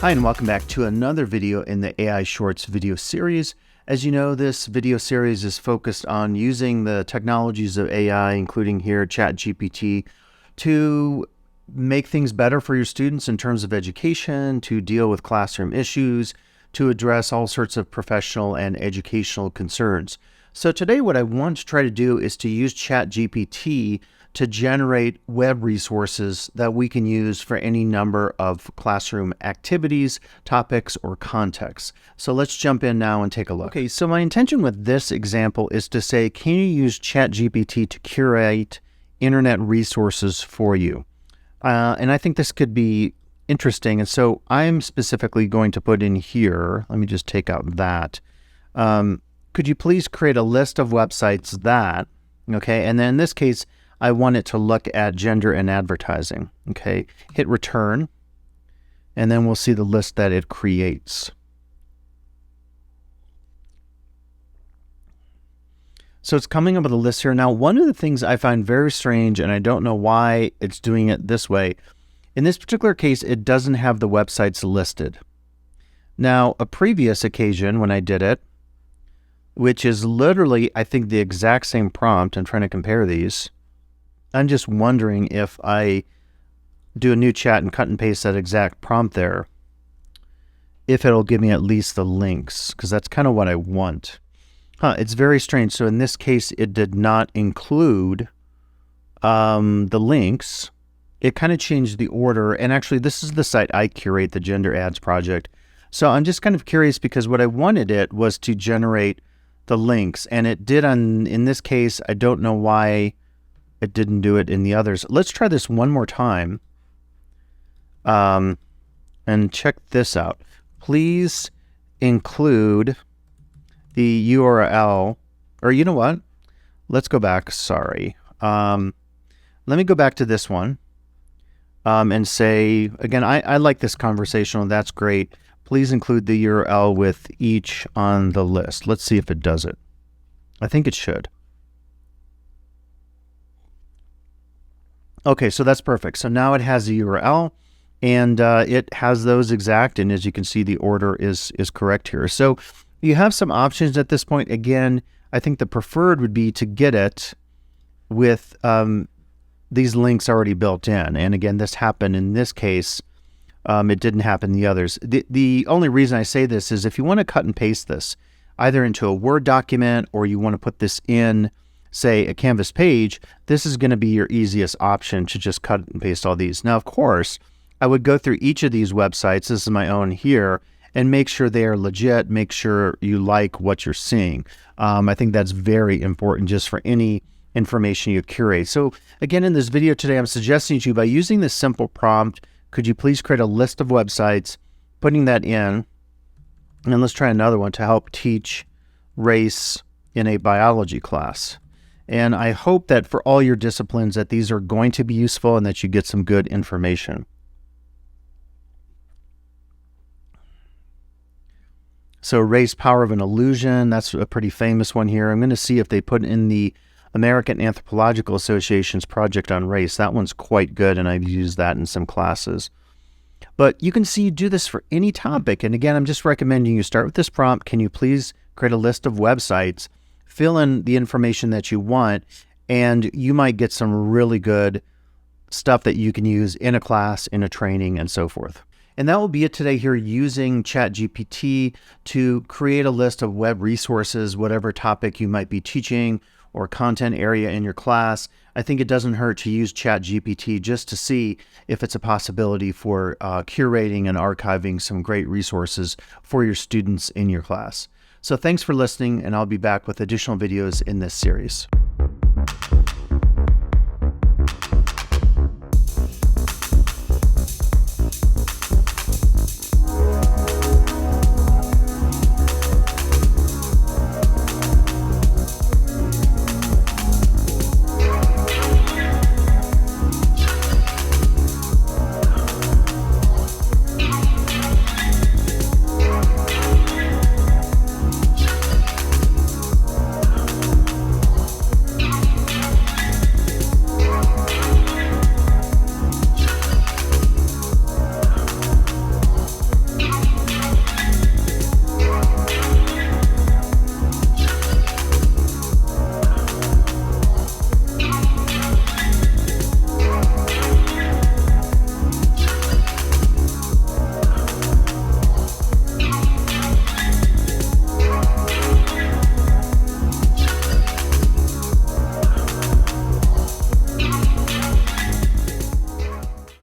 Hi, and welcome back to another video in the AI Shorts video series. As you know, this video series is focused on using the technologies of AI, including here ChatGPT, to make things better for your students in terms of education, to deal with classroom issues, to address all sorts of professional and educational concerns. So today what I want to try to do is to use ChatGPT to generate web resources that we can use for any number of classroom activities, topics, or contexts. So let's jump in now and take a look. Okay, so my intention with this example is to say, can you use ChatGPT to curate internet resources for you? And I think this could be interesting. And so I'm specifically going to put in here, let me just take out that. Could you please create a list of websites that, okay, and then in this case, I want it to look at gender and advertising. Okay, hit return, and then we'll see the list that it creates. So it's coming up with a list here. Now, one of the things I find very strange, and I don't know why it's doing it this way, in this particular case, it doesn't have the websites listed. Now, a previous occasion when I did it, which is literally, I think, the exact same prompt, I'm trying to compare these, I'm just wondering if I do a new chat and cut and paste that exact prompt there, if it'll give me at least the links, because that's kind of what I want. It's very strange. So in this case, it did not include the links. It kind of changed the order. And actually, this is the site I curate, the Gender Ads Project. So I'm just kind of curious because what I wanted it was to generate the links. And it did in this case. I don't know why it didn't do it in the others. Let's try this one more time and check this out. Please include the URL, or you know what? Let's go back. Sorry. Let me go back to this one and say, again, I like this conversational. That's great. Please include the URL with each on the list. Let's see if it does it. I think it should. Okay, so that's perfect. So now it has the URL and it has those exact, and as you can see, the order is correct here. So you have some options at this point. Again, I think the preferred would be to get it with these links already built in. And again, this happened in this case. It didn't happen in the others. The only reason I say this is if you want to cut and paste this either into a Word document or you want to put this in, say, a Canvas page, this is going to be your easiest option to just cut and paste all these. Now, of course, I would go through each of these websites, this is my own here, and make sure they are legit, make sure you like what you're seeing. I think that's very important just for any information you curate. So again, in this video today, I'm suggesting to you by using this simple prompt, could you please create a list of websites, putting that in, and then let's try another one to help teach race in a biology class. And I hope that for all your disciplines that these are going to be useful and that you get some good information. So race, power of an illusion, that's a pretty famous one here. I'm going to see if they put in the American Anthropological Association's project on race. That one's quite good, and I've used that in some classes. But you can see you do this for any topic. And again, I'm just recommending you start with this prompt. Can you please create a list of websites? Fill in the information that you want, and you might get some really good stuff that you can use in a class, in a training, and so forth. And that will be it today here using ChatGPT to create a list of web resources, whatever topic you might be teaching or content area in your class. I think it doesn't hurt to use ChatGPT just to see if it's a possibility for curating and archiving some great resources for your students in your class. So thanks for listening, and I'll be back with additional videos in this series.